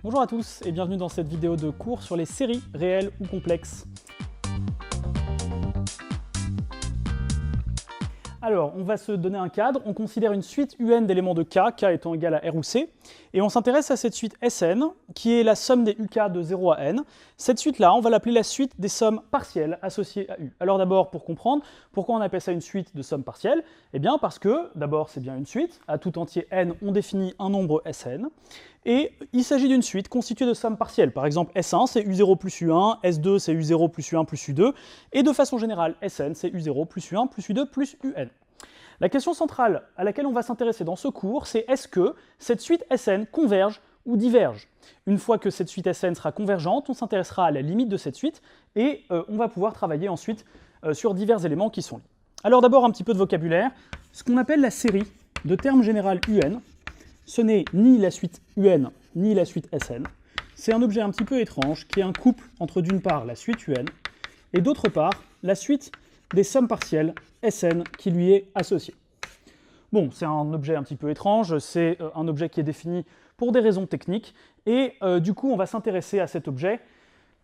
Bonjour à tous et bienvenue dans cette vidéo de cours sur les séries réelles ou complexes. Alors, on va se donner un cadre, on considère une suite UN d'éléments de K, K étant égal à R ou C, et on s'intéresse à cette suite Sn, qui est la somme des UK de 0 à n. Cette suite-là, on va l'appeler la suite des sommes partielles associées à U. Alors d'abord, pour comprendre, pourquoi on appelle ça une suite de sommes partielles? Eh bien parce que, d'abord, c'est bien une suite, à tout entier n, on définit un nombre Sn, et il s'agit d'une suite constituée de sommes partielles. Par exemple, S1, c'est U0 plus U1, S2, c'est U0 plus U1 plus U2, et de façon générale, Sn, c'est U0 plus U1 plus U2 plus Un. La question centrale à laquelle on va s'intéresser dans ce cours, c'est est-ce que cette suite Sn converge ou diverge? Une fois que cette suite Sn sera convergente, on s'intéressera à la limite de cette suite, et on va pouvoir travailler ensuite sur divers éléments qui sont liés. Alors d'abord, un petit peu de vocabulaire. Ce qu'on appelle la série de termes général Un, ce n'est ni la suite Un, ni la suite Sn. C'est un objet un petit peu étrange, qui est un couple entre d'une part la suite Un, et d'autre part la suite des sommes partielles Sn qui lui est associée. Bon, c'est un objet un petit peu étrange, c'est un objet qui est défini pour des raisons techniques, et du coup on va s'intéresser à cet objet,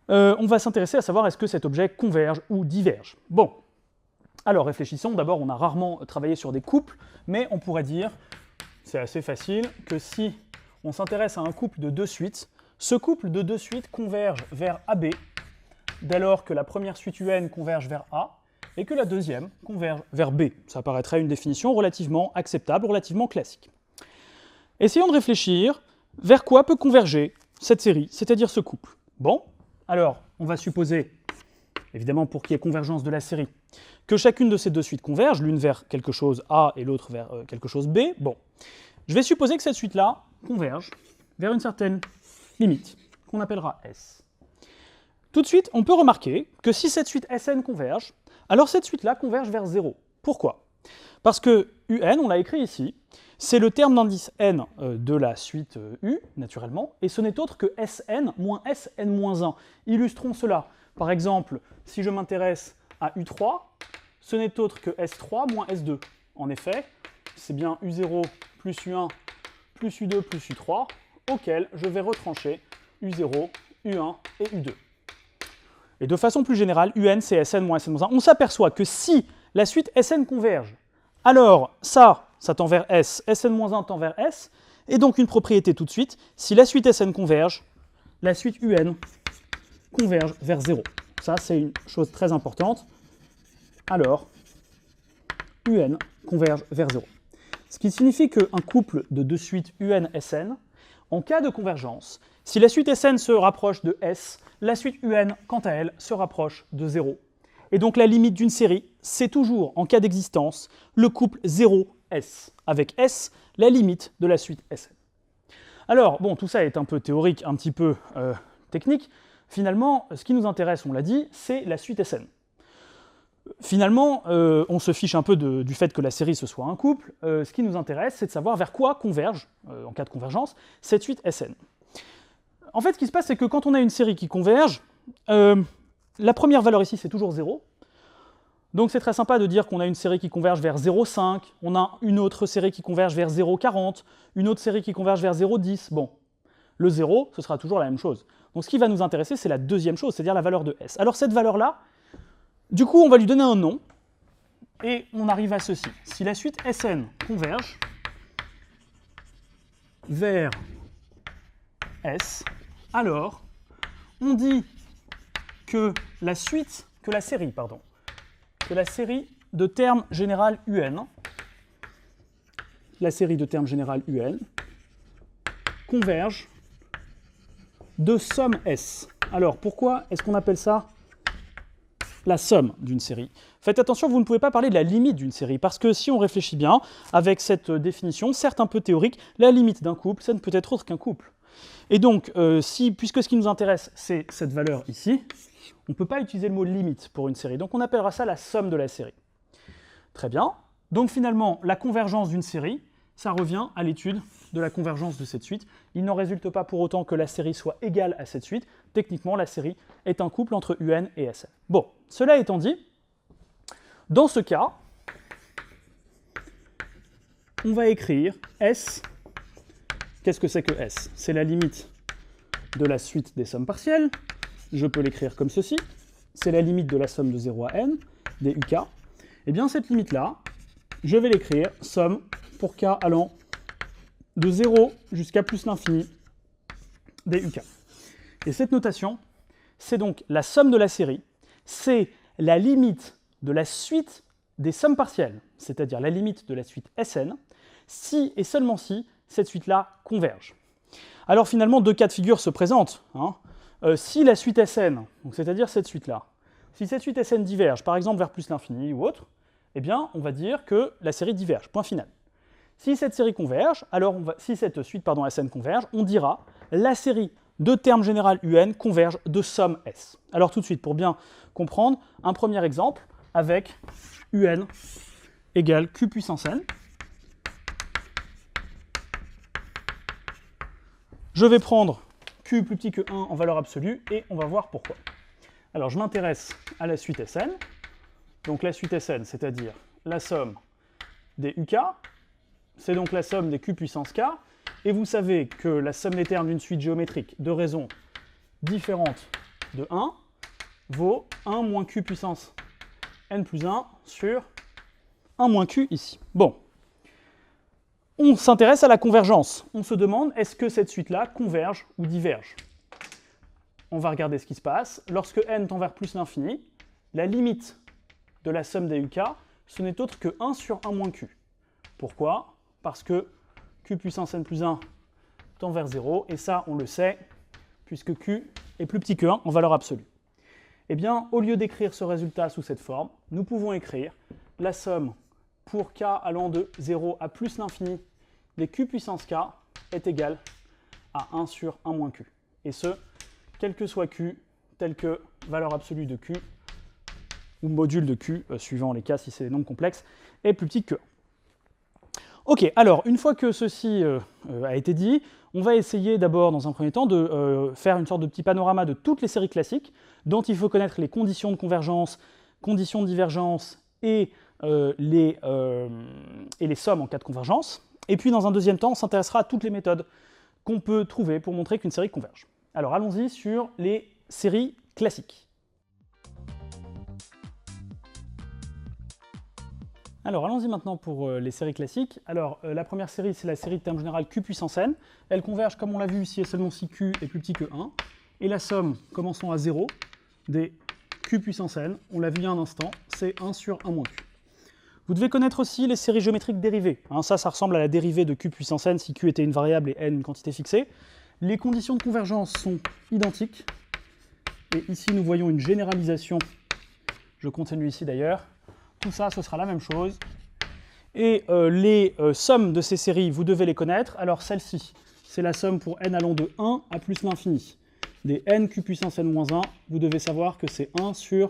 on va s'intéresser à savoir est-ce que cet objet converge ou diverge. Bon, alors réfléchissons, d'abord on a rarement travaillé sur des couples, mais on pourrait dire, c'est assez facile, que si on s'intéresse à un couple de deux suites, ce couple de deux suites converge vers AB, dès lors que la première suite UN converge vers A, et que la deuxième converge vers B. Ça paraîtrait une définition relativement acceptable, relativement classique. Essayons de réfléchir vers quoi peut converger cette série, c'est-à-dire ce couple. Bon, alors, on va supposer, évidemment pour qu'il y ait convergence de la série, que chacune de ces deux suites converge, l'une vers quelque chose A et l'autre vers quelque chose B. Bon, je vais supposer que cette suite-là converge vers une certaine limite, qu'on appellera S. Tout de suite, on peut remarquer que si cette suite Sn converge, alors cette suite-là converge vers 0. Pourquoi? Parce que Un, on l'a écrit ici, c'est le terme d'indice n de la suite U, naturellement, et ce n'est autre que Sn moins Sn moins 1. Illustrons cela. Par exemple, si je m'intéresse à U3, ce n'est autre que S3 moins S2. En effet, c'est bien U0 plus U1 plus U2 plus U3, auquel je vais retrancher U0, U1 et U2. Et de façon plus générale, Un c'est Sn moins Sn moins 1. On s'aperçoit que si la suite Sn converge, alors ça tend vers S, Sn moins 1 tend vers S, et donc une propriété tout de suite, si la suite Sn converge, la suite Un converge vers 0. Ça, c'est une chose très importante. Alors, Un converge vers 0. Ce qui signifie qu'un couple de deux suites UN-Sn, en cas de convergence, si la suite Sn se rapproche de S, la suite Un, quant à elle, se rapproche de 0. Et donc la limite d'une série, c'est toujours, en cas d'existence, le couple 0S, avec S, la limite de la suite Sn. Alors, bon, tout ça est un peu théorique, un petit peu technique. Finalement, ce qui nous intéresse, on l'a dit, c'est la suite Sn. Finalement, on se fiche un peu du fait que la série ce soit un couple. Ce qui nous intéresse, c'est de savoir vers quoi converge, en cas de convergence, cette suite Sn. En fait, ce qui se passe, c'est que quand on a une série qui converge, la première valeur ici, c'est toujours 0. Donc c'est très sympa de dire qu'on a une série qui converge vers 0,5, on a une autre série qui converge vers 0,40, une autre série qui converge vers 0,10. Bon, le 0, ce sera toujours la même chose. Donc ce qui va nous intéresser, c'est la deuxième chose, c'est-à-dire la valeur de S. Alors cette valeur-là, du coup, on va lui donner un nom, et on arrive à ceci. Si la suite Sn converge vers S, alors on dit que la série de termes général UN, converge de somme S. Alors pourquoi est-ce qu'on appelle ça la somme d'une série? Faites attention, vous ne pouvez pas parler de la limite d'une série, parce que si on réfléchit bien, avec cette définition, certes un peu théorique, la limite d'un couple, ça ne peut être autre qu'un couple. Et donc, puisque ce qui nous intéresse, c'est cette valeur ici, on ne peut pas utiliser le mot limite pour une série, donc on appellera ça la somme de la série. Très bien. Donc finalement, la convergence d'une série, ça revient à l'étude de la convergence de cette suite. Il n'en résulte pas pour autant que la série soit égale à cette suite. Techniquement, la série est un couple entre Un et Sn. Bon, cela étant dit, dans ce cas, on va écrire S. Qu'est-ce que c'est que S? C'est la limite de la suite des sommes partielles. Je peux l'écrire comme ceci. C'est la limite de la somme de 0 à n des uk. Et bien cette limite-là, je vais l'écrire somme pour k allant de 0 jusqu'à plus l'infini des uk. Et cette notation, c'est donc la somme de la série, c'est la limite de la suite des sommes partielles, c'est-à-dire la limite de la suite Sn, si et seulement si cette suite-là converge. Alors finalement, deux cas de figure se présentent. Si la suite Sn, c'est-à-dire cette suite-là, si cette suite Sn diverge, par exemple vers plus l'infini ou autre, eh bien on va dire que la série diverge, point final. Si cette série converge, alors si cette suite Sn converge, on dira la série de termes général un converge de somme S. Alors tout de suite, pour bien comprendre, un premier exemple avec un égale q puissance n. Je vais prendre q plus petit que 1 en valeur absolue et on va voir pourquoi. Alors je m'intéresse à la suite Sn. Donc la suite Sn, c'est-à-dire la somme des uk, c'est donc la somme des q puissance k, et vous savez que la somme des termes d'une suite géométrique de raisons différentes de 1 vaut 1 moins q puissance n plus 1 sur 1 moins q ici. Bon. On s'intéresse à la convergence. On se demande, est-ce que cette suite-là converge ou diverge? On va regarder ce qui se passe. Lorsque n tend vers plus l'infini, la limite de la somme des uk, ce n'est autre que 1 sur 1 moins q. Pourquoi? Parce que q puissance n plus 1 tend vers 0, et ça, on le sait, puisque q est plus petit que 1 en valeur absolue. Eh bien, au lieu d'écrire ce résultat sous cette forme, nous pouvons écrire la somme pour k allant de 0 à plus l'infini des q puissance k est égale à 1 sur 1 moins q. Et ce, quel que soit q, tel que valeur absolue de q, ou module de q, suivant les cas si c'est des nombres complexes, est plus petit que 1. Ok, alors, une fois que ceci a été dit, on va essayer d'abord, dans un premier temps, de faire une sorte de petit panorama de toutes les séries classiques, dont il faut connaître les conditions de convergence, conditions de divergence et les sommes en cas de convergence. Et puis, dans un deuxième temps, on s'intéressera à toutes les méthodes qu'on peut trouver pour montrer qu'une série converge. Alors, allons-y sur les séries classiques. Alors, allons-y maintenant pour les séries classiques. Alors, la première série, c'est la série de termes général q puissance n. Elle converge, comme on l'a vu, si et seulement si q est plus petit que 1. Et la somme, commençant à 0, des q puissance n, on l'a vu il y a un instant, c'est 1 sur 1 moins q. Vous devez connaître aussi les séries géométriques dérivées. Ça ressemble à la dérivée de q puissance n si q était une variable et n une quantité fixée. Les conditions de convergence sont identiques. Et ici, nous voyons une généralisation. Je continue ici d'ailleurs. Tout ça, ce sera la même chose. Et les sommes de ces séries, vous devez les connaître. Alors celle-ci, c'est la somme pour n allant de 1 à plus l'infini. Des n q puissance n-1, vous devez savoir que c'est 1 sur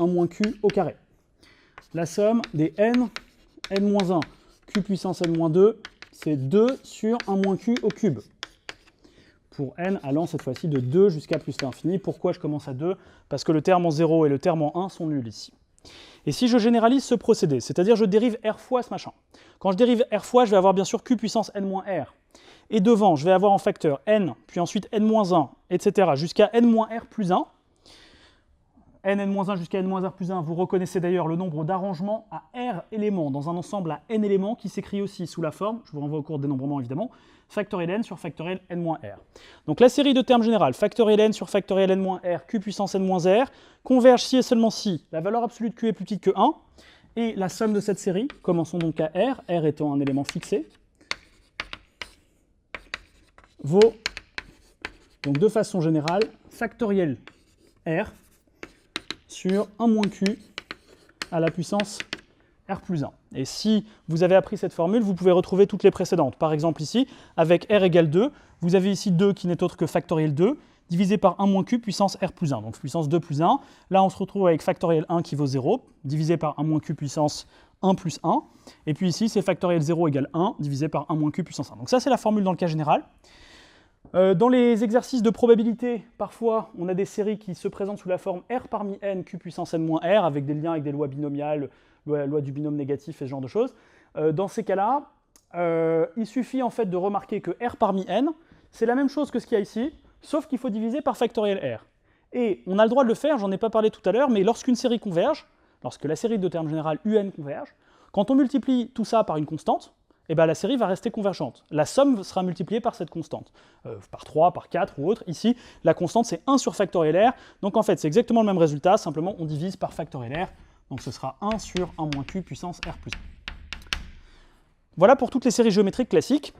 1 moins q au carré. La somme des n-1, q puissance n-2, c'est 2 sur 1 moins q au cube. Pour n allant cette fois-ci de 2 jusqu'à plus l'infini. Pourquoi je commence à 2? Parce que le terme en 0 et le terme en 1 sont nuls ici. Et si je généralise ce procédé, c'est-à-dire je dérive r fois ce machin, quand je dérive r fois, je vais avoir bien sûr q puissance n-r. Et devant, je vais avoir en facteur n, puis ensuite n-1, etc. jusqu'à n-r plus 1. n-1 jusqu'à n-r plus 1, vous reconnaissez d'ailleurs le nombre d'arrangements à r éléments dans un ensemble à n éléments qui s'écrit aussi sous la forme, je vous renvoie au cours de dénombrement évidemment, factoriel n sur factoriel n-r. Donc la série de termes général, factoriel n sur factoriel n-r, q puissance n-r, converge si et seulement si la valeur absolue de q est plus petite que 1, et la somme de cette série, commençons donc à r étant un élément fixé, vaut, donc de façon générale, factoriel r sur 1 moins q à la puissance r plus 1. Et si vous avez appris cette formule, vous pouvez retrouver toutes les précédentes. Par exemple ici, avec r égale 2, vous avez ici 2 qui n'est autre que factoriel 2, divisé par 1 moins q puissance r plus 1, donc puissance 2 plus 1. Là, on se retrouve avec factoriel 1 qui vaut 0, divisé par 1 moins q puissance 1 plus 1. Et puis ici, c'est factoriel 0 égale 1, divisé par 1 moins q puissance 1. Donc ça, c'est la formule dans le cas général. Dans les exercices de probabilité, parfois, on a des séries qui se présentent sous la forme r parmi n, q puissance n-r, avec des liens avec des lois binomiales, loi du binôme négatif et ce genre de choses. Dans ces cas-là, il suffit en fait de remarquer que r parmi n, c'est la même chose que ce qu'il y a ici, sauf qu'il faut diviser par factoriel R. Et on a le droit de le faire, j'en ai pas parlé tout à l'heure, mais lorsqu'une série converge, lorsque la série de termes généraux UN converge, quand on multiplie tout ça par une constante, eh ben la série va rester convergente. La somme sera multipliée par cette constante, par 3, par 4 ou autre. Ici, la constante, c'est 1 sur factoriel R. Donc en fait, c'est exactement le même résultat, simplement on divise par factoriel R. Donc ce sera 1 sur 1 moins Q puissance R plus 1. Voilà pour toutes les séries géométriques classiques.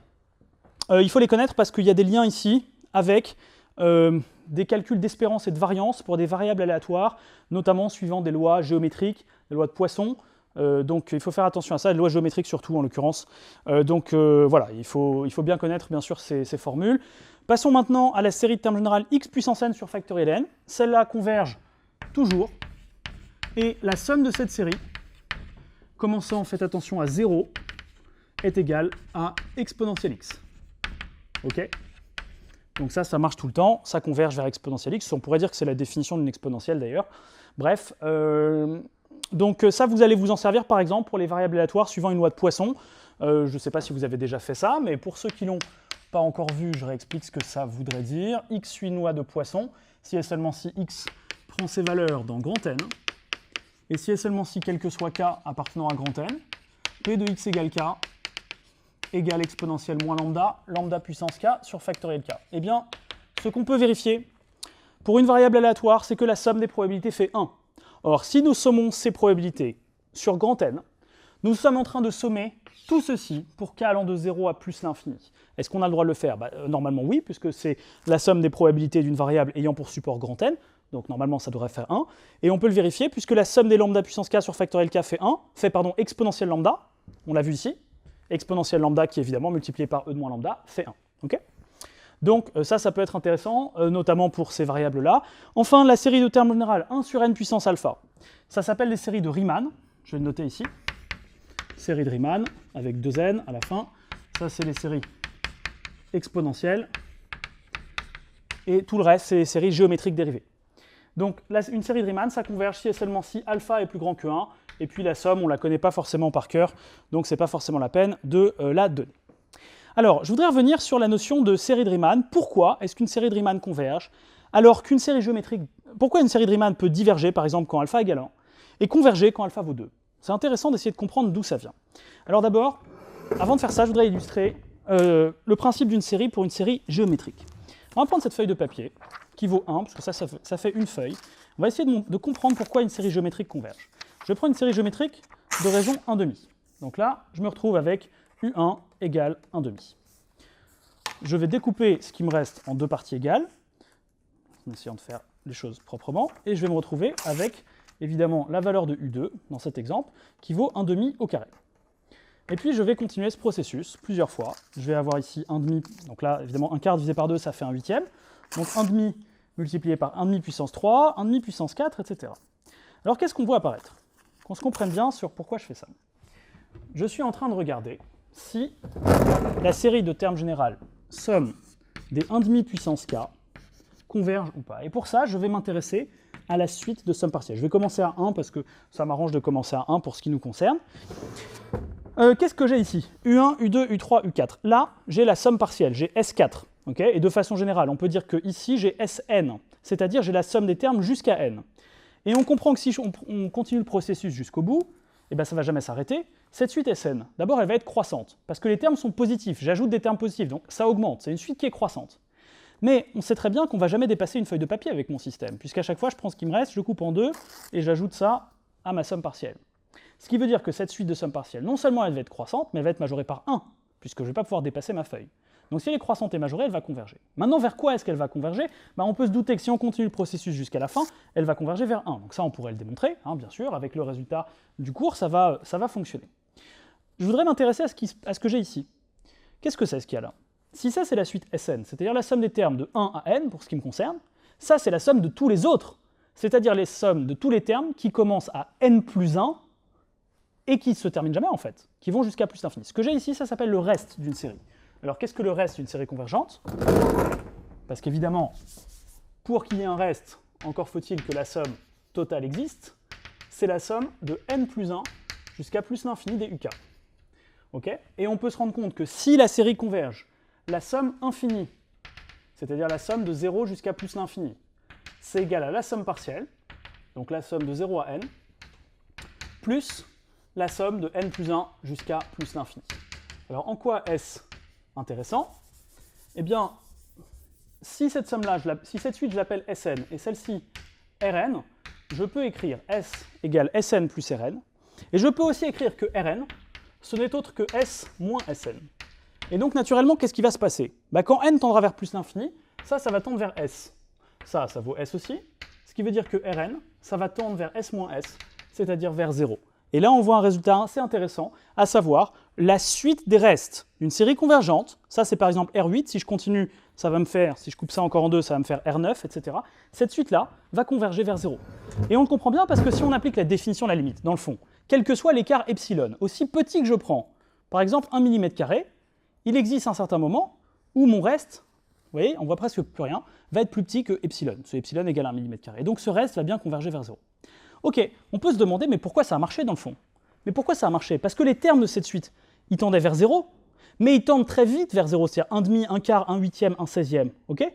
Il faut les connaître parce qu'il y a des liens ici avec des calculs d'espérance et de variance pour des variables aléatoires, notamment suivant des lois géométriques, des lois de Poisson. Donc il faut faire attention à ça, les lois géométriques surtout en l'occurrence. Voilà, il faut bien connaître bien sûr ces formules. Passons maintenant à la série de termes généraux x puissance n sur factoriel n. Celle-là converge toujours. Et la somme de cette série, commençant, faites attention, à 0, est égale à exponentielle x. Ok ? Donc ça marche tout le temps, ça converge vers exponentielle x. On pourrait dire que c'est la définition d'une exponentielle d'ailleurs. Bref, donc ça, vous allez vous en servir par exemple pour les variables aléatoires suivant une loi de Poisson. Je ne sais pas si vous avez déjà fait ça, mais pour ceux qui ne l'ont pas encore vu, je réexplique ce que ça voudrait dire. X suit une loi de Poisson, si et seulement si x prend ses valeurs dans grand N, et si et seulement si quel que soit k appartenant à grand N, P de x égale k égale exponentielle moins lambda, lambda puissance k sur factoriel k. Eh bien, ce qu'on peut vérifier pour une variable aléatoire, c'est que la somme des probabilités fait 1. Or, si nous sommons ces probabilités sur grand N, nous sommes en train de sommer tout ceci pour k allant de 0 à plus l'infini. Est-ce qu'on a le droit de le faire? Normalement oui, puisque c'est la somme des probabilités d'une variable ayant pour support grand N, donc normalement ça devrait faire 1, et on peut le vérifier puisque la somme des lambda puissance k sur factoriel k fait exponentielle lambda, on l'a vu ici, exponentielle lambda qui est évidemment multipliée par e de moins lambda fait 1. Okay, donc ça peut être intéressant, notamment pour ces variables-là. Enfin, la série de termes généraux 1 sur n puissance alpha, ça s'appelle les séries de Riemann, je vais le noter ici, série de Riemann avec 2n à la fin, ça c'est les séries exponentielles, et tout le reste c'est les séries géométriques dérivées. Donc une série de Riemann, ça converge si et seulement si alpha est plus grand que 1, et puis la somme, on ne la connaît pas forcément par cœur, donc ce n'est pas forcément la peine de la donner. Alors, je voudrais revenir sur la notion de série de Riemann. Pourquoi est-ce qu'une série de Riemann converge alors qu'une série géométrique... Pourquoi une série de Riemann peut diverger, par exemple, quand alpha égale 1, et converger quand alpha vaut 2? C'est intéressant d'essayer de comprendre d'où ça vient. Alors d'abord, avant de faire ça, je voudrais illustrer le principe d'une série pour une série géométrique. On va prendre cette feuille de papier, qui vaut 1, parce que ça fait une feuille. On va essayer de comprendre pourquoi une série géométrique converge. Je vais prendre une série géométrique de raison 1,5. Donc là, je me retrouve avec U1 égale 1,5. Je vais découper ce qui me reste en deux parties égales, en essayant de faire les choses proprement, et je vais me retrouver avec, évidemment, la valeur de U2, dans cet exemple, qui vaut 1,5 au carré. Et puis, je vais continuer ce processus plusieurs fois. Je vais avoir ici 1,5, donc là, évidemment, un quart divisé par 2, ça fait 1/8. Donc 1,5 multiplié par 1,5 puissance 3, 1,5 puissance 4, etc. Alors, qu'est-ce qu'on voit apparaître? Qu'on se comprenne bien sur pourquoi je fais ça. Je suis en train de regarder si la série de termes généraux somme des 1,5 puissance k converge ou pas. Et pour ça, je vais m'intéresser à la suite de somme partielle. Je vais commencer à 1 parce que ça m'arrange de commencer à 1 pour ce qui nous concerne. Qu'est-ce que j'ai ici? U1, U2, U3, U4. Là, j'ai la somme partielle, j'ai S4. Okay, et de façon générale, on peut dire que ici j'ai Sn, c'est-à-dire j'ai la somme des termes jusqu'à n. Et on comprend que si on continue le processus jusqu'au bout, eh ben ça ne va jamais s'arrêter. Cette suite Sn, d'abord elle va être croissante, parce que les termes sont positifs, j'ajoute des termes positifs, donc ça augmente, c'est une suite qui est croissante. Mais on sait très bien qu'on ne va jamais dépasser une feuille de papier avec mon système, puisqu'à chaque fois je prends ce qui me reste, je coupe en deux, et j'ajoute ça à ma somme partielle. Ce qui veut dire que cette suite de sommes partielles, non seulement elle va être croissante, mais elle va être majorée par 1, puisque je ne vais pas pouvoir dépasser ma feuille. Donc si elle est croissante et majorée, elle va converger. Maintenant, vers quoi est-ce qu'elle va converger? On peut se douter que si on continue le processus jusqu'à la fin, elle va converger vers 1. Donc ça, on pourrait le démontrer, bien sûr, avec le résultat du cours, ça va fonctionner. Je voudrais m'intéresser à ce que j'ai ici. Qu'est-ce que c'est ce qu'il y a là? Si ça, c'est la suite Sn, c'est-à-dire la somme des termes de 1 à n, pour ce qui me concerne, ça, c'est la somme de tous les autres, c'est-à-dire les sommes de tous les termes qui commencent à n plus 1 et qui ne se terminent jamais, en fait, qui vont jusqu'à plus l'infini. Ce que j'ai ici, ça s'appelle le reste d'une série. Alors, qu'est-ce que le reste d'une série convergente? Parce qu'évidemment, pour qu'il y ait un reste, encore faut-il que la somme totale existe, c'est la somme de n plus 1 jusqu'à plus l'infini des uk. Okay, et on peut se rendre compte que si la série converge, la somme infinie c'est-à-dire la somme de 0 jusqu'à plus l'infini, c'est égal à la somme partielle, donc la somme de 0 à n, plus la somme de n plus 1 jusqu'à plus l'infini. Alors en quoi est-ce intéressant? Eh bien, si cette somme-là, si cette suite je l'appelle Sn et celle-ci Rn, je peux écrire S égale Sn plus Rn, et je peux aussi écrire que Rn, ce n'est autre que S moins Sn. Et donc naturellement, qu'est-ce qui va se passer? Quand n tendra vers plus l'infini, ça va tendre vers S. Ça vaut S aussi, ce qui veut dire que Rn, ça va tendre vers S moins S, c'est-à-dire vers 0. Et là, on voit un résultat assez intéressant, à savoir la suite des restes d'une série convergente. Ça, c'est par exemple R8. Si je continue, ça va me faire, si je coupe ça encore en deux, ça va me faire R9, etc. Cette suite-là va converger vers 0. Et on le comprend bien parce que si on applique la définition de la limite, dans le fond, quel que soit l'écart epsilon, aussi petit que je prends, par exemple 1 mm², il existe un certain moment où mon reste, vous voyez, on voit presque plus rien, va être plus petit que epsilon. Ce epsilon égale 1 mm². Et donc ce reste va bien converger vers 0. Ok, on peut se demander, mais pourquoi ça a marché dans le fond? Mais pourquoi ça a marché? Parce que les termes de cette suite, ils tendaient vers 0, mais ils tendent très vite vers 0, c'est-à-dire 1,5, 1/4, 1/8, 1/16, ok?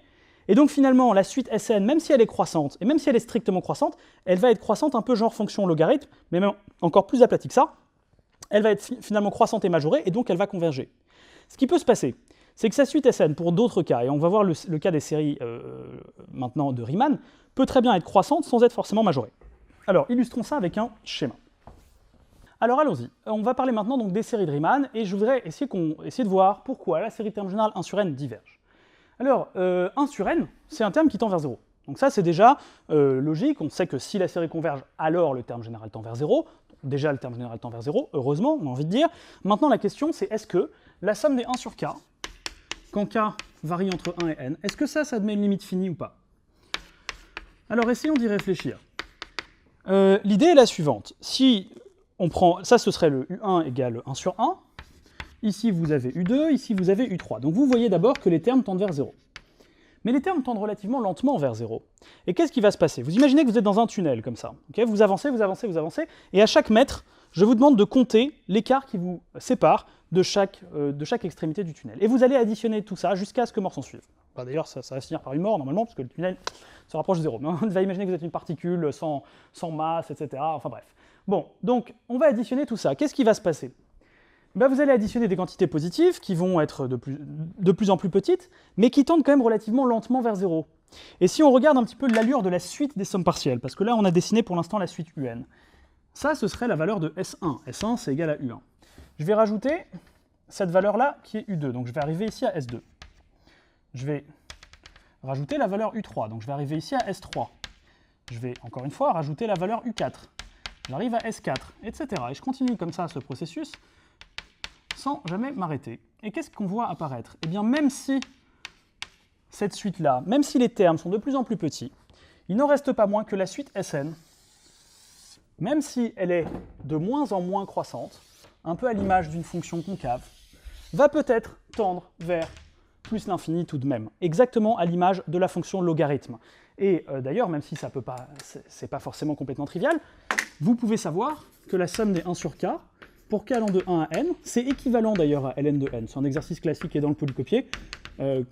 Et donc finalement, la suite Sn, même si elle est croissante, et même si elle est strictement croissante, elle va être croissante un peu genre fonction logarithme, mais même encore plus aplatie que ça, elle va être finalement croissante et majorée, et donc elle va converger. Ce qui peut se passer, c'est que sa suite Sn, pour d'autres cas, et on va voir le cas des séries maintenant de Riemann, peut très bien être croissante sans être forcément majorée. Alors, illustrons ça avec un schéma. Alors, allons-y. On va parler maintenant donc, des séries de Riemann, et je voudrais essayer de voir pourquoi la série de termes générale 1 sur n diverge. Alors, 1 sur n, c'est un terme qui tend vers 0. Donc ça, c'est déjà logique. On sait que si la série converge, alors le terme général tend vers 0. Déjà, le terme général tend vers 0, heureusement, on a envie de dire. Maintenant, la question, c'est est-ce que la somme des 1 sur k, quand k varie entre 1 et n, est-ce que ça admet une limite finie ou pas? Alors, essayons d'y réfléchir. L'idée est la suivante. Si on prend, ça ce serait le U1 égale 1 sur 1, ici vous avez U2, ici vous avez U3. Donc vous voyez d'abord que les termes tendent vers 0. Mais les termes tendent relativement lentement vers 0. Et qu'est-ce qui va se passer? Vous imaginez que vous êtes dans un tunnel comme ça. Okay, vous avancez, vous avancez, vous avancez, et à chaque mètre, je vous demande de compter l'écart qui vous sépare de chaque extrémité du tunnel. Et vous allez additionner tout ça jusqu'à ce que mort s'en suive. D'ailleurs, ça va finir par une mort normalement, parce que le tunnel se rapproche de 0. Mais on va imaginer que vous êtes une particule sans masse, etc. Enfin bref. Bon, donc on va additionner tout ça. Qu'est-ce qui va se passer? Vous allez additionner des quantités positives qui vont être de plus en plus petites, mais qui tendent quand même relativement lentement vers 0. Et si on regarde un petit peu l'allure de la suite des sommes partielles, parce que là on a dessiné pour l'instant la suite UN, ça ce serait la valeur de S1. S1 c'est égal à U1. Je vais rajouter cette valeur-là qui est U2, donc je vais arriver ici à S2. Je vais rajouter la valeur U3, donc je vais arriver ici à S3. Je vais encore une fois rajouter la valeur U4. J'arrive à S4, etc. Et je continue comme ça ce processus sans jamais m'arrêter. Et qu'est-ce qu'on voit apparaître? Eh bien, même si cette suite-là, même si les termes sont de plus en plus petits, il n'en reste pas moins que la suite Sn, même si elle est de moins en moins croissante, un peu à l'image d'une fonction concave, va peut-être tendre vers plus l'infini tout de même, exactement à l'image de la fonction logarithme. Et d'ailleurs, même si ça peut pas, c'est pas forcément complètement trivial, vous pouvez savoir que la somme des 1 sur k, pour k allant de 1 à n, c'est équivalent d'ailleurs à ln de n. C'est un exercice classique qui est dans le polycopier.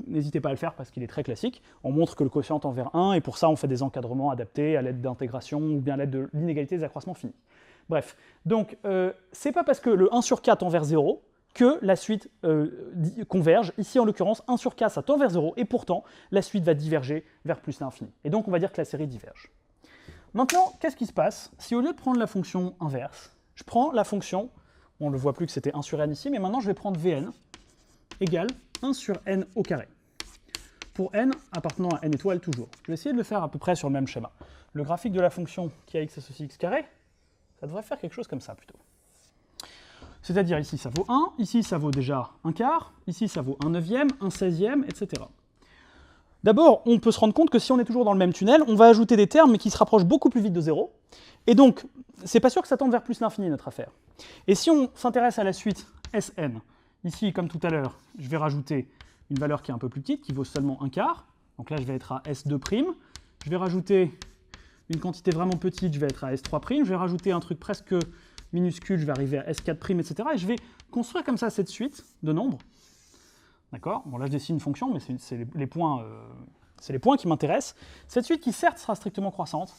N'hésitez pas à le faire parce qu'il est très classique. On montre que le quotient tend vers 1, et pour ça on fait des encadrements adaptés à l'aide d'intégration ou bien à l'aide de l'inégalité des accroissements finis. Bref, donc c'est pas parce que le 1 sur k tend vers 0 que la suite converge. Ici en l'occurrence, 1 sur k ça tend vers 0, et pourtant la suite va diverger vers plus l'infini. Et donc on va dire que la série diverge. Maintenant, qu'est-ce qui se passe si au lieu de prendre la fonction inverse, je prends la fonction, on ne voit plus que c'était 1 sur n ici, mais maintenant je vais prendre Vn égale 1 sur n au carré. Pour n appartenant à n étoile toujours. Je vais essayer de le faire à peu près sur le même schéma. Le graphique de la fonction qui a x associé x carré, ça devrait faire quelque chose comme ça plutôt. C'est-à-dire ici ça vaut 1, ici ça vaut déjà un quart, ici ça vaut un neuvième, un 16e, etc. D'abord, on peut se rendre compte que si on est toujours dans le même tunnel, on va ajouter des termes mais qui se rapprochent beaucoup plus vite de 0. Et donc, c'est pas sûr que ça tende vers plus l'infini notre affaire. Et si on s'intéresse à la suite Sn, ici comme tout à l'heure, je vais rajouter une valeur qui est un peu plus petite, qui vaut seulement un quart. Donc là, je vais être à S2'. Je vais rajouter une quantité vraiment petite, je vais être à S3'. Je vais rajouter un truc presque minuscule, je vais arriver à S4', etc. Et je vais construire comme ça cette suite de nombres. D'accord? Bon, là, je dessine une fonction, mais c'est les points qui m'intéressent. Cette suite qui, certes, sera strictement croissante,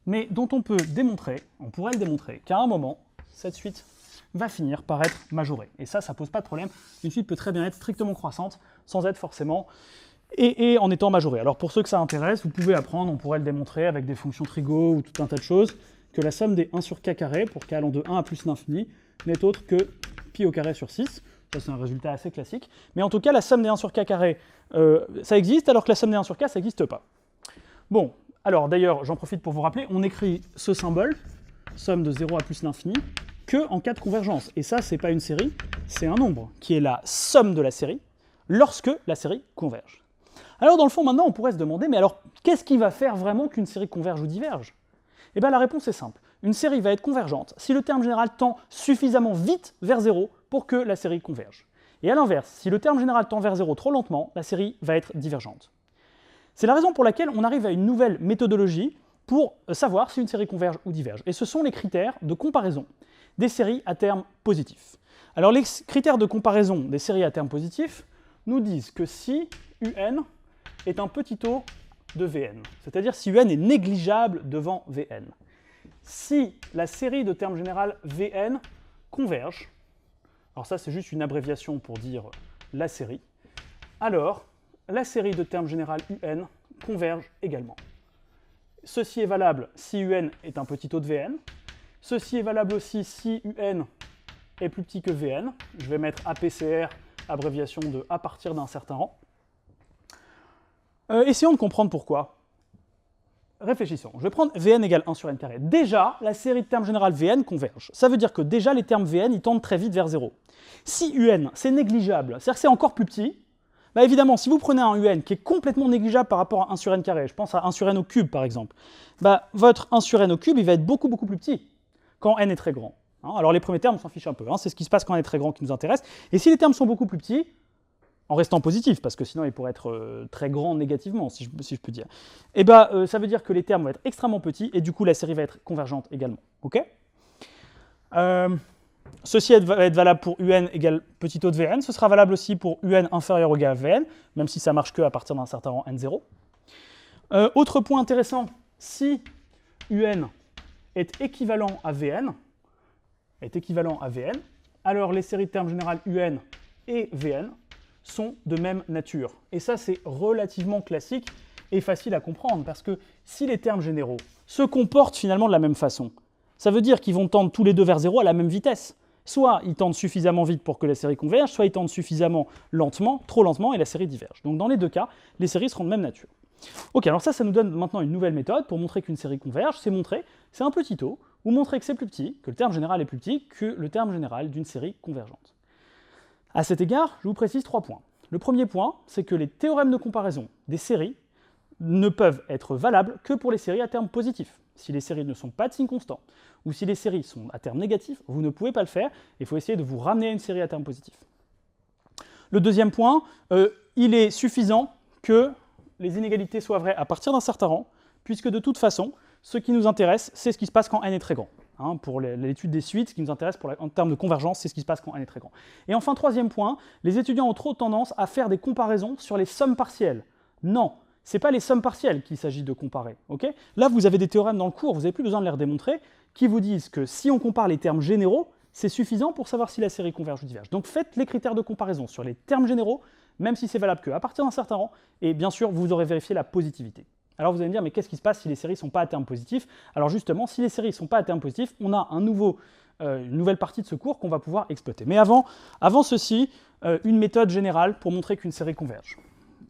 mais dont on pourrait le démontrer, qu'à un moment, cette suite va finir par être majorée. Et ça pose pas de problème. Une suite peut très bien être strictement croissante, sans être forcément... Et en étant majorée. Alors, pour ceux que ça intéresse, vous pouvez apprendre, on pourrait le démontrer avec des fonctions trigo ou tout un tas de choses, que la somme des 1 sur k carré, pour k allant de 1 à plus l'infini, n'est autre que pi au carré sur 6. Ça, c'est un résultat assez classique. Mais en tout cas, la somme des 1 sur k carré, ça existe, alors que la somme des 1 sur k, ça n'existe pas. Bon, alors d'ailleurs, j'en profite pour vous rappeler, on écrit ce symbole, somme de 0 à plus l'infini, que en cas de convergence. Et ça, c'est pas une série, c'est un nombre, qui est la somme de la série, lorsque la série converge. Alors dans le fond, maintenant, on pourrait se demander, mais alors, qu'est-ce qui va faire vraiment qu'une série converge ou diverge? Eh bien, la réponse est simple. Une série va être convergente si le terme général tend suffisamment vite vers 0 pour que la série converge. Et à l'inverse, si le terme général tend vers 0 trop lentement, la série va être divergente. C'est la raison pour laquelle on arrive à une nouvelle méthodologie pour savoir si une série converge ou diverge. Et ce sont les critères de comparaison des séries à terme positif. Alors les critères de comparaison des séries à terme positif nous disent que si UN est un petit taux de Vn, c'est-à-dire si UN est négligeable devant Vn. Si la série de termes général Vn converge, alors ça c'est juste une abréviation pour dire la série, alors la série de termes général UN converge également. Ceci est valable si UN est un petit taux de Vn, ceci est valable aussi si UN est plus petit que Vn, je vais mettre APCR, abréviation de à partir d'un certain rang. Essayons de comprendre pourquoi. Réfléchissons. Je vais prendre Vn égale 1 sur n carré. Déjà, la série de termes général Vn converge. Ça veut dire que déjà, les termes Vn, ils tendent très vite vers 0. Si Un, c'est négligeable, c'est-à-dire que c'est encore plus petit, bah évidemment, si vous prenez un Un qui est complètement négligeable par rapport à 1 sur n carré, je pense à 1 sur n au cube par exemple, bah votre 1 sur n au cube, il va être beaucoup plus petit quand n est très grand. Alors les premiers termes, on s'en fiche un peu, c'est ce qui se passe quand n est très grand qui nous intéresse. Et si les termes sont beaucoup plus petits, en restant positif, parce que sinon il pourrait être très grand négativement, si je peux dire, et ça veut dire que les termes vont être extrêmement petits, et du coup la série va être convergente également. Ok. Ceci va être valable pour UN égale petit taux de Vn, ce sera valable aussi pour UN inférieur ou égal à Vn, même si ça marche que à partir d'un certain rang n0. Autre point intéressant, si UN est équivalent à Vn, alors les séries de termes générales UN et Vn sont de même nature. Et ça, c'est relativement classique et facile à comprendre, parce que si les termes généraux se comportent finalement de la même façon, ça veut dire qu'ils vont tendre tous les deux vers 0 à la même vitesse. Soit ils tendent suffisamment vite pour que la série converge, soit ils tendent suffisamment lentement, trop lentement, et la série diverge. Donc dans les deux cas, les séries seront de même nature. Ok, alors ça nous donne maintenant une nouvelle méthode pour montrer qu'une série converge, c'est un petit taux, ou montrer que c'est plus petit, que le terme général est plus petit que le terme général d'une série convergente. À cet égard, je vous précise 3 points. Le premier point, c'est que les théorèmes de comparaison des séries ne peuvent être valables que pour les séries à terme positif. Si les séries ne sont pas de signe constant, ou si les séries sont à terme négatif, vous ne pouvez pas le faire, il faut essayer de vous ramener à une série à terme positif. Le deuxième point, il est suffisant que les inégalités soient vraies à partir d'un certain rang, puisque de toute façon, ce qui nous intéresse, c'est ce qui se passe quand n est très grand. Pour l'étude des suites, ce qui nous intéresse en termes de convergence, c'est ce qui se passe quand n est très grand. Et enfin, troisième point, les étudiants ont trop tendance à faire des comparaisons sur les sommes partielles. Non, ce n'est pas les sommes partielles qu'il s'agit de comparer. Okay. Là, vous avez des théorèmes dans le cours, vous n'avez plus besoin de les redémontrer, qui vous disent que si on compare les termes généraux, c'est suffisant pour savoir si la série converge ou diverge. Donc faites les critères de comparaison sur les termes généraux, même si c'est valable qu'à partir d'un certain rang, et bien sûr, vous aurez vérifié la positivité. Alors vous allez me dire, mais qu'est-ce qui se passe si les séries ne sont pas à terme positif? Alors justement, si les séries ne sont pas à terme positif, on a une nouvelle partie de ce cours qu'on va pouvoir exploiter. Mais avant ceci, une méthode générale pour montrer qu'une série converge.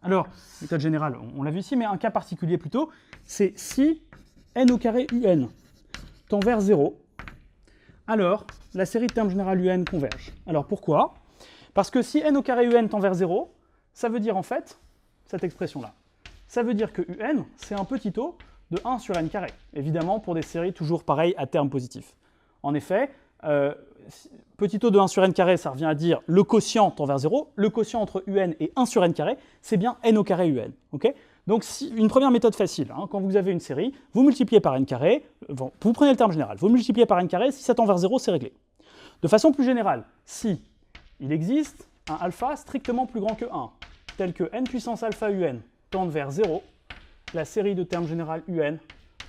Alors, méthode générale, on l'a vu ici, mais un cas particulier plutôt, c'est si n au carré un tend vers 0, alors la série de termes général un converge. Alors pourquoi? Parce que si n au carré un tend vers 0, ça veut dire en fait cette expression-là. Ça veut dire que UN, c'est un petit taux de 1 sur n carré, évidemment pour des séries toujours pareilles à terme positif. En effet, petit taux de 1 sur n carré, ça revient à dire le quotient tend vers 0, le quotient entre UN et 1 sur n carré, c'est bien n au carré UN. Okay. Donc une première méthode facile, quand vous avez une série, vous multipliez par n carré, vous prenez le terme général, vous multipliez par n carré, si ça tend vers 0, c'est réglé. De façon plus générale, si il existe un alpha strictement plus grand que 1, tel que n puissance alpha un tende vers 0, la série de termes générales un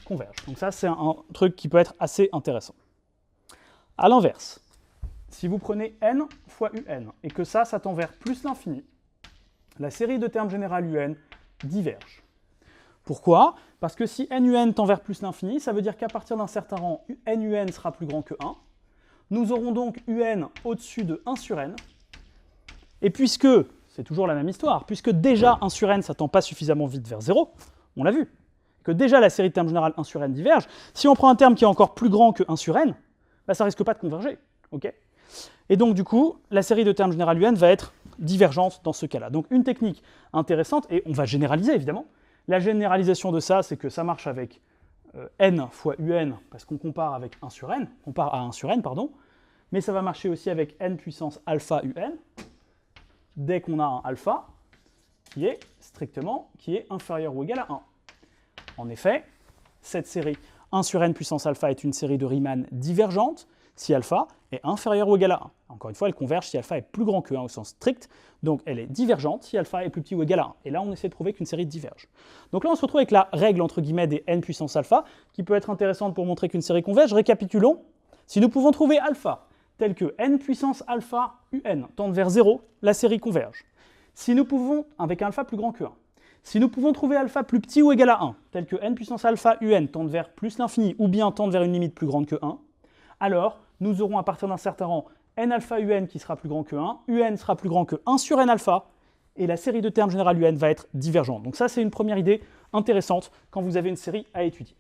converge. Donc ça, c'est un truc qui peut être assez intéressant. A l'inverse, si vous prenez n fois un et que ça tend vers plus l'infini, la série de termes générales un diverge. Pourquoi? Parce que si n tend vers plus l'infini, ça veut dire qu'à partir d'un certain rang, n sera plus grand que 1. Nous aurons donc un au-dessus de 1 sur n. Et puisque, c'est toujours la même histoire, puisque déjà 1 sur n, ça tend pas suffisamment vite vers 0, on l'a vu, que déjà la série de termes générales 1 sur n diverge, si on prend un terme qui est encore plus grand que 1 sur n, bah, ça risque pas de converger. Okay, et donc du coup, la série de termes générales un va être divergente dans ce cas-là. Donc une technique intéressante, et on va généraliser évidemment. La généralisation de ça, c'est que ça marche avec n fois un, parce qu'on compare avec 1 sur n, compare à 1 sur n, pardon, mais ça va marcher aussi avec n puissance alpha un, dès qu'on a un alpha qui est inférieur ou égal à 1. En effet, cette série 1 sur n puissance alpha est une série de Riemann divergente si alpha est inférieur ou égal à 1. Encore une fois, elle converge si alpha est plus grand que 1 au sens strict, donc elle est divergente si alpha est plus petit ou égal à 1. Et là, on essaie de prouver qu'une série diverge. Donc là, on se retrouve avec la règle entre guillemets des n puissance alpha, qui peut être intéressante pour montrer qu'une série converge. Récapitulons. Si nous pouvons trouver alpha tel que n puissance alpha un tende vers 0, la série converge. Si nous pouvons, avec un alpha plus grand que 1, si nous pouvons trouver alpha plus petit ou égal à 1, tel que n puissance alpha un tende vers plus l'infini ou bien tende vers une limite plus grande que 1, alors nous aurons à partir d'un certain rang n alpha un qui sera plus grand que 1, un sera plus grand que 1 sur n alpha, et la série de termes générales un va être divergente. Donc ça, c'est une première idée intéressante quand vous avez une série à étudier.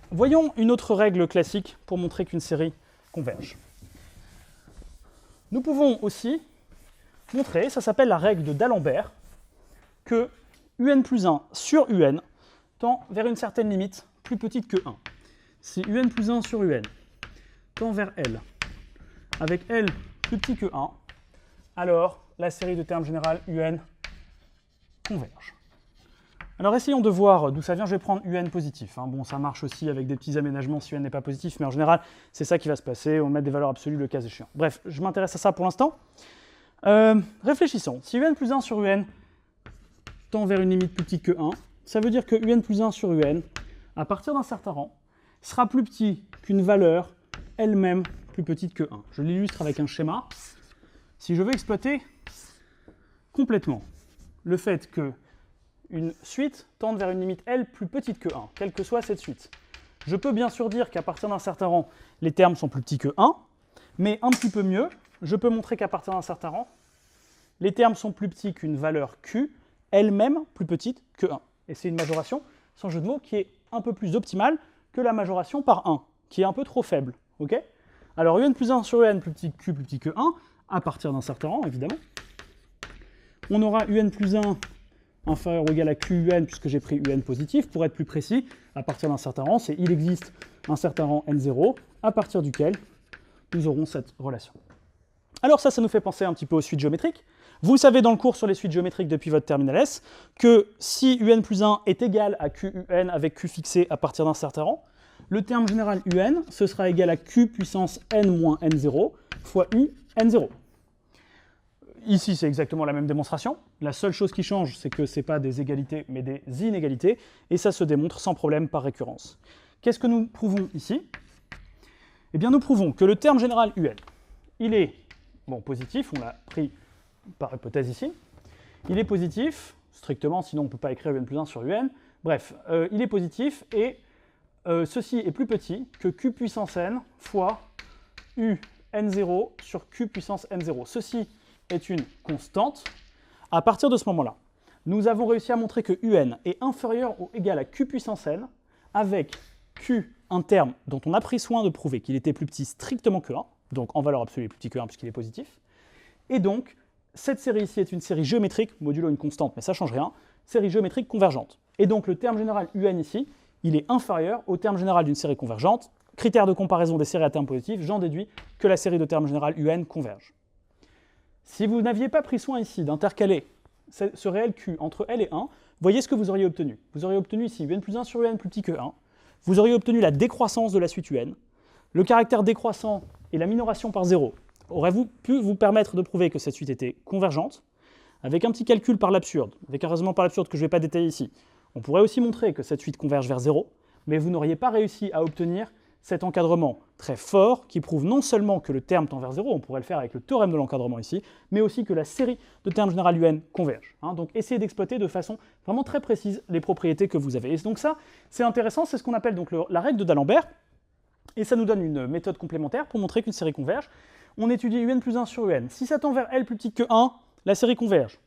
Voyons une autre règle classique pour montrer qu'une série converge. Nous pouvons aussi montrer, ça s'appelle la règle de d'Alembert, que un plus 1 sur un tend vers une certaine limite plus petite que 1. Si un plus 1 sur un tend vers L, avec L plus petit que 1, alors la série de termes générales un converge. Alors essayons de voir d'où ça vient. Je vais prendre un positif. Bon, ça marche aussi avec des petits aménagements si un n'est pas positif, mais en général, c'est ça qui va se passer. On met des valeurs absolues le cas échéant. Bref, je m'intéresse à ça pour l'instant. Réfléchissons. Si un plus 1 sur un tend vers une limite plus petite que 1, ça veut dire que un plus 1 sur un, à partir d'un certain rang, sera plus petit qu'une valeur elle-même plus petite que 1. Je l'illustre avec un schéma. Si je veux exploiter complètement le fait que une suite tende vers une limite L plus petite que 1, quelle que soit cette suite, je peux bien sûr dire qu'à partir d'un certain rang, les termes sont plus petits que 1, mais un petit peu mieux, je peux montrer qu'à partir d'un certain rang, les termes sont plus petits qu'une valeur Q, elle-même plus petite que 1. Et c'est une majoration, sans jeu de mots, qui est un peu plus optimale que la majoration par 1, qui est un peu trop faible. Okay, alors un plus 1 sur un plus petit que Q plus petit que 1, à partir d'un certain rang, évidemment. On aura un plus 1 inférieur ou égal à QUN, puisque j'ai pris UN positif. Pour être plus précis, à partir d'un certain rang, c'est il existe un certain rang N0, à partir duquel nous aurons cette relation. Alors ça nous fait penser un petit peu aux suites géométriques. Vous savez dans le cours sur les suites géométriques depuis votre terminal S que si UN plus 1 est égal à QUN avec Q fixé à partir d'un certain rang, le terme général UN, ce sera égal à Q puissance N moins N0 fois U N0. Ici, c'est exactement la même démonstration. La seule chose qui change, c'est que ce n'est pas des égalités, mais des inégalités, et ça se démontre sans problème par récurrence. Qu'est-ce que nous prouvons ici? Eh bien, nous prouvons que le terme général UN, il est positif, on l'a pris par hypothèse ici, il est positif, strictement, sinon on ne peut pas écrire UN plus 1 sur UN, bref, il est positif, et ceci est plus petit que Q puissance N fois U N0 sur Q puissance N0. Ceci est une constante. À partir de ce moment-là, nous avons réussi à montrer que UN est inférieur ou égal à Q puissance N, avec Q, un terme dont on a pris soin de prouver qu'il était plus petit strictement que 1, donc en valeur absolue plus petit que 1 puisqu'il est positif. Et donc, cette série ici est une série géométrique, modulo une constante, mais ça ne change rien, série géométrique convergente. Et donc le terme général UN ici, il est inférieur au terme général d'une série convergente. Critère de comparaison des séries à termes positifs, j'en déduis que la série de termes général UN converge. Si vous n'aviez pas pris soin ici d'intercaler ce réel Q entre L et 1, voyez ce que vous auriez obtenu. Vous auriez obtenu ici UN plus 1 sur UN plus petit que 1. Vous auriez obtenu la décroissance de la suite UN. Le caractère décroissant et la minoration par 0 aurait pu vous permettre de prouver que cette suite était convergente, avec un petit calcul par l'absurde, avec un raisonnement par l'absurde que je ne vais pas détailler ici. On pourrait aussi montrer que cette suite converge vers 0, mais vous n'auriez pas réussi à obtenir cet encadrement très fort qui prouve non seulement que le terme tend vers 0, on pourrait le faire avec le théorème de l'encadrement ici, mais aussi que la série de termes général UN converge. Donc essayez d'exploiter de façon vraiment très précise les propriétés que vous avez. Et donc ça, c'est intéressant, c'est ce qu'on appelle donc la règle de D'Alembert, et ça nous donne une méthode complémentaire pour montrer qu'une série converge. On étudie UN plus 1 sur UN. Si ça tend vers L plus petit que 1, la série converge.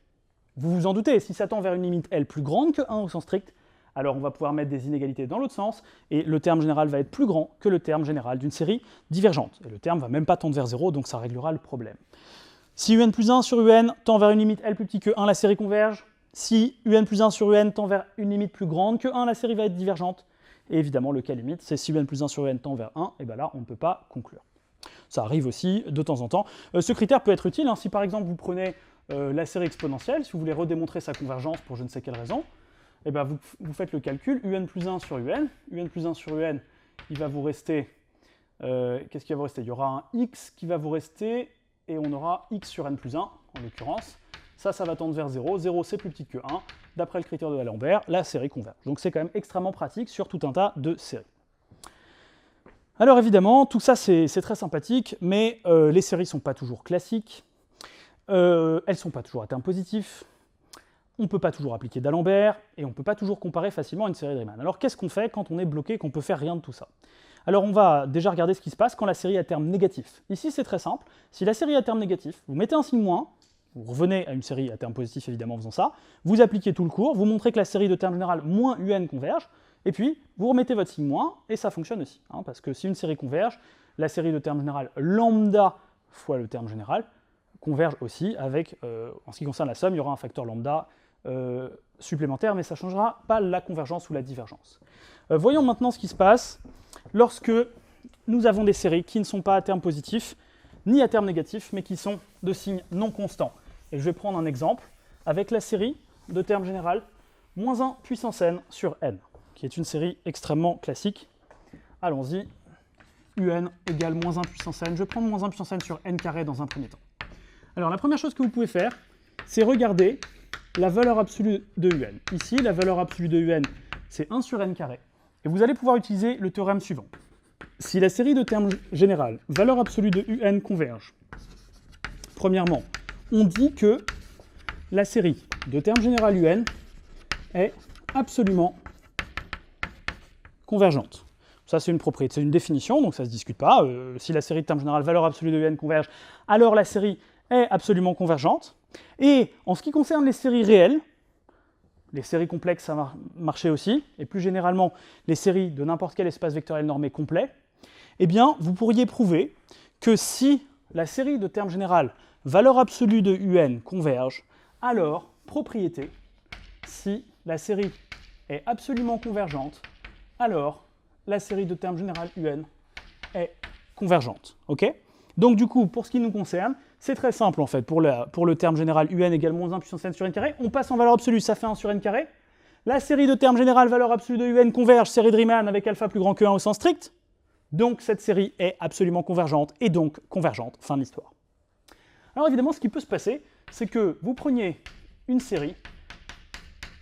Vous vous en doutez, si ça tend vers une limite L plus grande que 1 au sens strict, alors on va pouvoir mettre des inégalités dans l'autre sens, et le terme général va être plus grand que le terme général d'une série divergente. Et le terme ne va même pas tendre vers 0, donc ça réglera le problème. Si UN plus 1 sur UN tend vers une limite L plus petit que 1, la série converge. Si UN plus 1 sur UN tend vers une limite plus grande que 1, la série va être divergente. Et évidemment, le cas limite, c'est si UN plus 1 sur UN tend vers 1, et bien là, on ne peut pas conclure. Ça arrive aussi de temps en temps. Ce critère peut être utile, si par exemple vous prenez la série exponentielle, si vous voulez redémontrer sa convergence pour je ne sais quelle raison, et ben vous faites le calcul, UN plus 1 sur UN plus 1 sur UN, il va vous rester, qu'est-ce qui va vous rester? Il y aura un X qui va vous rester, et on aura X sur N plus 1, en l'occurrence. Ça va tendre vers 0, 0 c'est plus petit que 1, d'après le critère de D'Alembert, la série converge. Donc c'est quand même extrêmement pratique sur tout un tas de séries. Alors évidemment, tout ça c'est très sympathique, mais les séries ne sont pas toujours classiques, elles ne sont pas toujours à terme positif, on ne peut pas toujours appliquer D'Alembert, et on ne peut pas toujours comparer facilement à une série de Riemann. Alors qu'est-ce qu'on fait quand on est bloqué, qu'on ne peut faire rien de tout ça? Alors on va déjà regarder ce qui se passe quand la série est à terme négatif. Ici c'est très simple, si la série est à terme négatif, vous mettez un signe moins, vous revenez à une série à terme positif évidemment en faisant ça, vous appliquez tout le cours, vous montrez que la série de termes général moins UN converge, et puis vous remettez votre signe moins, et ça fonctionne aussi. Parce que si une série converge, la série de termes général lambda fois le terme général converge aussi avec, en ce qui concerne la somme, il y aura un facteur lambda supplémentaire, mais ça ne changera pas la convergence ou la divergence. Voyons maintenant ce qui se passe lorsque nous avons des séries qui ne sont pas à terme positif, ni à terme négatif, mais qui sont de signe non constant. Et je vais prendre un exemple avec la série de termes général moins 1 puissance n sur n, qui est une série extrêmement classique. Allons-y, un égale moins 1 puissance n. Je vais prendre moins 1 puissance n sur n carré dans un premier temps. Alors la première chose que vous pouvez faire, c'est regarder la valeur absolue de un. Ici, la valeur absolue de un, c'est 1 sur n carré. Et vous allez pouvoir utiliser le théorème suivant. Si la série de termes général, valeur absolue de un converge, premièrement, on dit que la série de termes général un est absolument convergente. Ça, c'est une propriété, c'est une définition, donc ça ne se discute pas. Si la série de termes général, valeur absolue de un converge, alors la série est absolument convergente. Et en ce qui concerne les séries réelles, les séries complexes, ça va marcher aussi, et plus généralement, les séries de n'importe quel espace vectoriel normé complet, eh bien, vous pourriez prouver que si la série de termes général, valeur absolue de un converge, alors, propriété, si la série est absolument convergente, alors la série de termes général un est convergente. Ok? Donc du coup, pour ce qui nous concerne, c'est très simple en fait. Pour le terme général un égale moins 1 puissance n sur n carré, on passe en valeur absolue, ça fait 1 sur n carré. La série de termes général, valeur absolue de un converge, série de Riemann avec alpha plus grand que 1 au sens strict. Donc cette série est absolument convergente, et donc convergente, fin de l'histoire. Alors évidemment, ce qui peut se passer, c'est que vous preniez une série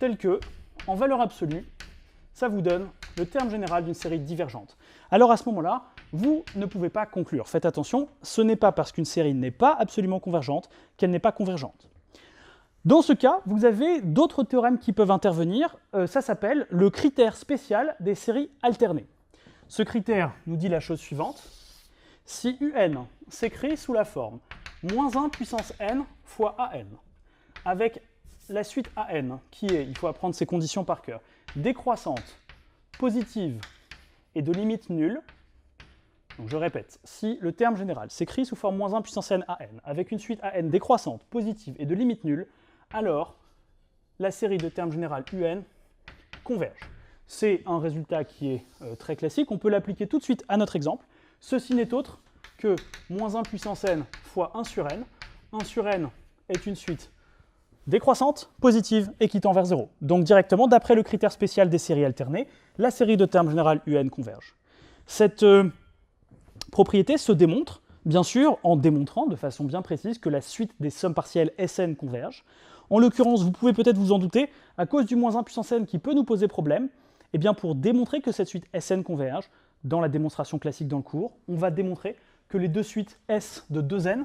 telle que, en valeur absolue, ça vous donne le terme général d'une série divergente. Alors à ce moment-là, vous ne pouvez pas conclure. Faites attention, ce n'est pas parce qu'une série n'est pas absolument convergente qu'elle n'est pas convergente. Dans ce cas, vous avez d'autres théorèmes qui peuvent intervenir. Ça s'appelle le critère spécial des séries alternées. Ce critère nous dit la chose suivante. Si un s'écrit sous la forme moins 1 puissance n fois an, avec la suite an, qui est, il faut apprendre ces conditions par cœur, décroissante, positive et de limite nulle. Donc je répète, si le terme général s'écrit sous forme moins 1 puissance n an, avec une suite an décroissante, positive et de limite nulle, alors la série de termes général un converge. C'est un résultat qui est très classique, on peut l'appliquer tout de suite à notre exemple. Ceci n'est autre que moins 1 puissance n fois 1 sur n. 1 sur n est une suite décroissante, positive et qui tend vers 0. Donc directement, d'après le critère spécial des séries alternées, la série de termes général un converge. Cette propriété se démontre bien sûr, en démontrant de façon bien précise que la suite des sommes partielles Sn convergent. En l'occurrence, vous pouvez peut-être vous en douter, à cause du moins 1 puissance n qui peut nous poser problème, eh bien pour démontrer que cette suite Sn converge, dans la démonstration classique dans le cours, on va démontrer que les deux suites S de 2n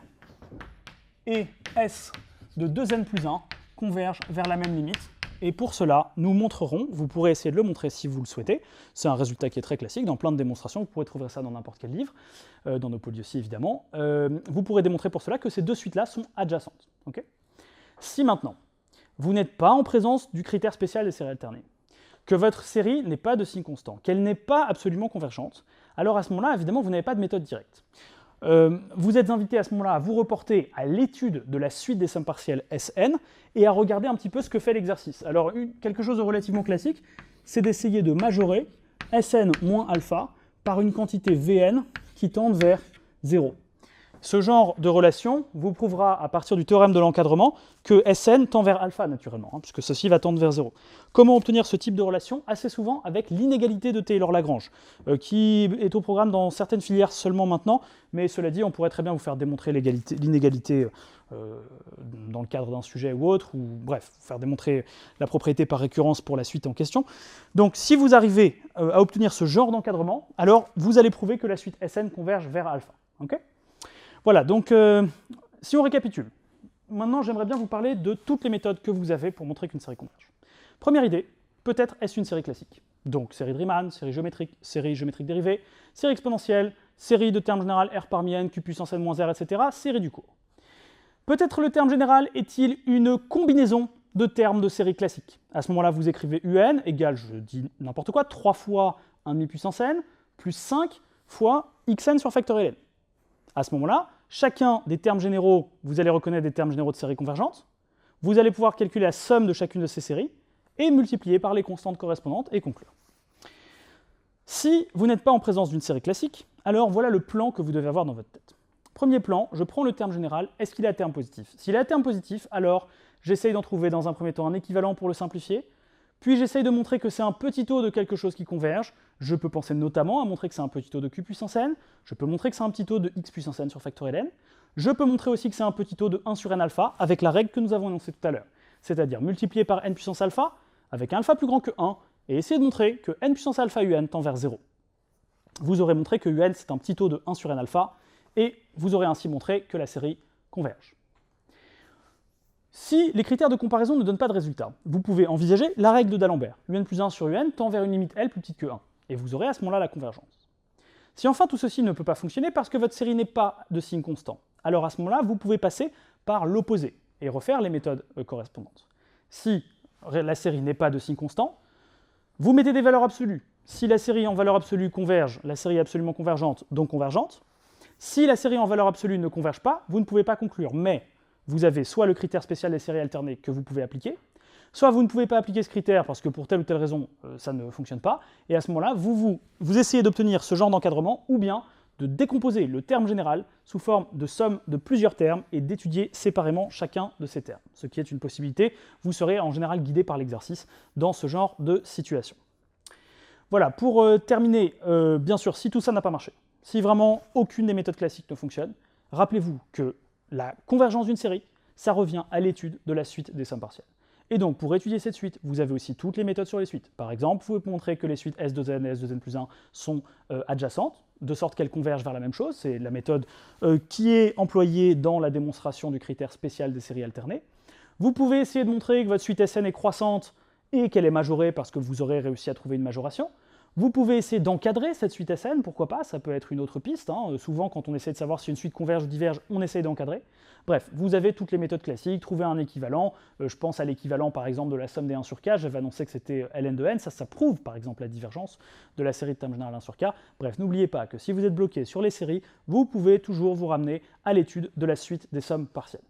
et S de 2n plus 1 convergent vers la même limite. Et pour cela, nous montrerons, vous pourrez essayer de le montrer si vous le souhaitez, c'est un résultat qui est très classique, dans plein de démonstrations, vous pourrez trouver ça dans n'importe quel livre, dans nos polis aussi évidemment, vous pourrez démontrer pour cela que ces deux suites-là sont adjacentes. Okay, si maintenant, vous n'êtes pas en présence du critère spécial des séries alternées, que votre série n'est pas de signe constant, qu'elle n'est pas absolument convergente, alors à ce moment-là, évidemment, vous n'avez pas de méthode directe. Vous êtes invité à ce moment-là à vous reporter à l'étude de la suite des sommes partielles Sn et à regarder un petit peu ce que fait l'exercice. Alors, quelque chose de relativement classique, c'est d'essayer de majorer Sn moins alpha par une quantité Vn qui tende vers 0. Ce genre de relation vous prouvera à partir du théorème de l'encadrement que Sn tend vers alpha naturellement, puisque ceci va tendre vers 0. Comment obtenir ce type de relation? Assez souvent avec l'inégalité de Taylor-Lagrange, qui est au programme dans certaines filières seulement maintenant, mais cela dit, on pourrait très bien vous faire démontrer l'inégalité dans le cadre d'un sujet ou autre, ou bref, vous faire démontrer la propriété par récurrence pour la suite en question. Donc si vous arrivez à obtenir ce genre d'encadrement, alors vous allez prouver que la suite Sn converge vers alpha. Okay, voilà, donc si on récapitule, maintenant j'aimerais bien vous parler de toutes les méthodes que vous avez pour montrer qu'une série converge. Première idée, peut-être est-ce une série classique? Donc série de Riemann, série géométrique dérivée, série exponentielle, série de termes général R parmi n, Q puissance n moins R, etc., série du cours. Peut-être le terme général est-il une combinaison de termes de série classique? À ce moment-là, vous écrivez un égale, je dis n'importe quoi, 3 fois 1,5 puissance n, plus 5 fois xn sur factoriel n. À ce moment-là, chacun des termes généraux, vous allez reconnaître des termes généraux de séries convergentes, vous allez pouvoir calculer la somme de chacune de ces séries, et multiplier par les constantes correspondantes et conclure. Si vous n'êtes pas en présence d'une série classique, alors voilà le plan que vous devez avoir dans votre tête. Premier plan, je prends le terme général, est-ce qu'il est à terme positif? S'il est à terme positif, alors j'essaye d'en trouver dans un premier temps un équivalent pour le simplifier, puis j'essaye de montrer que c'est un petit taux de quelque chose qui converge. Je peux penser notamment à montrer que c'est un petit taux de Q puissance n, je peux montrer que c'est un petit taux de X puissance n sur factoriel n, je peux montrer aussi que c'est un petit taux de 1 sur n alpha avec la règle que nous avons énoncée tout à l'heure, c'est-à-dire multiplier par n puissance alpha avec un alpha plus grand que 1 et essayer de montrer que n puissance alpha un tend vers 0. Vous aurez montré que un c'est un petit taux de 1 sur n alpha et vous aurez ainsi montré que la série converge. Si les critères de comparaison ne donnent pas de résultat, vous pouvez envisager la règle de D'Alembert. Un plus 1 sur un tend vers une limite L plus petite que 1, et vous aurez à ce moment-là la convergence. Si enfin tout ceci ne peut pas fonctionner parce que votre série n'est pas de signe constant, alors à ce moment-là, vous pouvez passer par l'opposé et refaire les méthodes correspondantes. Si la série n'est pas de signe constant, vous mettez des valeurs absolues. Si la série en valeur absolue converge, la série est absolument convergente, donc convergente. Si la série en valeur absolue ne converge pas, vous ne pouvez pas conclure, mais vous avez soit le critère spécial des séries alternées que vous pouvez appliquer, soit vous ne pouvez pas appliquer ce critère parce que pour telle ou telle raison, ça ne fonctionne pas, et à ce moment-là, vous essayez d'obtenir ce genre d'encadrement, ou bien de décomposer le terme général sous forme de somme de plusieurs termes et d'étudier séparément chacun de ces termes, ce qui est une possibilité. Vous serez en général guidé par l'exercice dans ce genre de situation. Voilà, pour terminer, bien sûr, si tout ça n'a pas marché, si vraiment aucune des méthodes classiques ne fonctionne, rappelez-vous que la convergence d'une série, ça revient à l'étude de la suite des sommes partielles. Et donc, pour étudier cette suite, vous avez aussi toutes les méthodes sur les suites. Par exemple, vous pouvez montrer que les suites S2n et S2n plus 1 sont adjacentes, de sorte qu'elles convergent vers la même chose. C'est la méthode qui est employée dans la démonstration du critère spécial des séries alternées. Vous pouvez essayer de montrer que votre suite Sn est croissante et qu'elle est majorée parce que vous aurez réussi à trouver une majoration. Vous pouvez essayer d'encadrer cette suite Sn, pourquoi pas, ça peut être une autre piste. Souvent, quand on essaie de savoir si une suite converge ou diverge, on essaye d'encadrer. Bref, vous avez toutes les méthodes classiques, trouver un équivalent. Je pense à l'équivalent, par exemple, de la somme des 1 sur k. J'avais annoncé que c'était ln de n. Ça prouve, par exemple, la divergence de la série de termes général 1 sur k. Bref, n'oubliez pas que si vous êtes bloqué sur les séries, vous pouvez toujours vous ramener à l'étude de la suite des sommes partielles.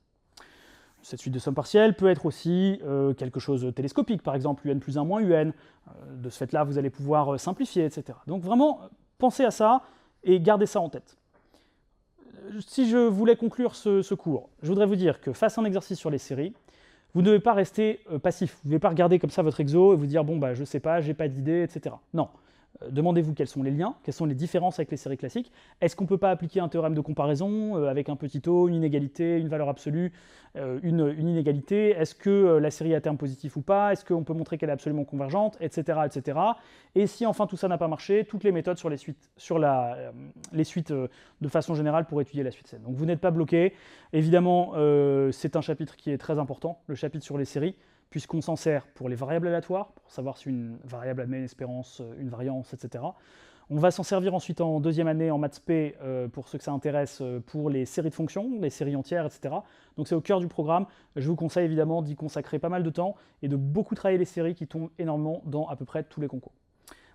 Cette suite de sommes partielles peut être aussi quelque chose de télescopique, par exemple un plus 1 moins un. De ce fait-là, vous allez pouvoir simplifier, etc. Donc vraiment, pensez à ça et gardez ça en tête. Si je voulais conclure ce cours, je voudrais vous dire que face à un exercice sur les séries, vous ne devez pas rester passif. Vous ne devez pas regarder comme ça votre exo et vous dire « bon, bah, je sais pas, j'ai pas d'idée, etc. » Non, demandez-vous quels sont les liens, quelles sont les différences avec les séries classiques. Est-ce qu'on ne peut pas appliquer un théorème de comparaison avec un petit o, une inégalité, une valeur absolue, une inégalité? Est-ce que la série est à terme positif ou pas? Est-ce qu'on peut montrer qu'elle est absolument convergente, etc., etc. Et si enfin tout ça n'a pas marché, toutes les méthodes sur les suites, de façon générale pour étudier la suite SN. Donc vous n'êtes pas bloqué. Évidemment, c'est un chapitre qui est très important, le chapitre sur les séries, puisqu'on s'en sert pour les variables aléatoires, pour savoir si une variable admet une espérance, une variance, etc. On va s'en servir ensuite en deuxième année en maths P, pour ceux que ça intéresse, pour les séries de fonctions, les séries entières, etc. Donc c'est au cœur du programme. Je vous conseille évidemment d'y consacrer pas mal de temps et de beaucoup travailler les séries qui tombent énormément dans à peu près tous les concours.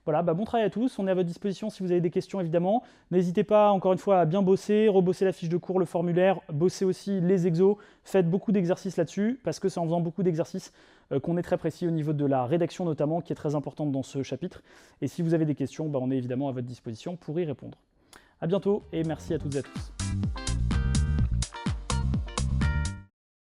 Voilà, bon travail à tous, on est à votre disposition si vous avez des questions évidemment. N'hésitez pas encore une fois à bien bosser, rebosser la fiche de cours, le formulaire, bosser aussi les exos, faites beaucoup d'exercices là-dessus, parce que c'est en faisant beaucoup d'exercices qu'on est très précis au niveau de la rédaction notamment, qui est très importante dans ce chapitre. Et si vous avez des questions, on est évidemment à votre disposition pour y répondre. A bientôt et merci à toutes et à tous.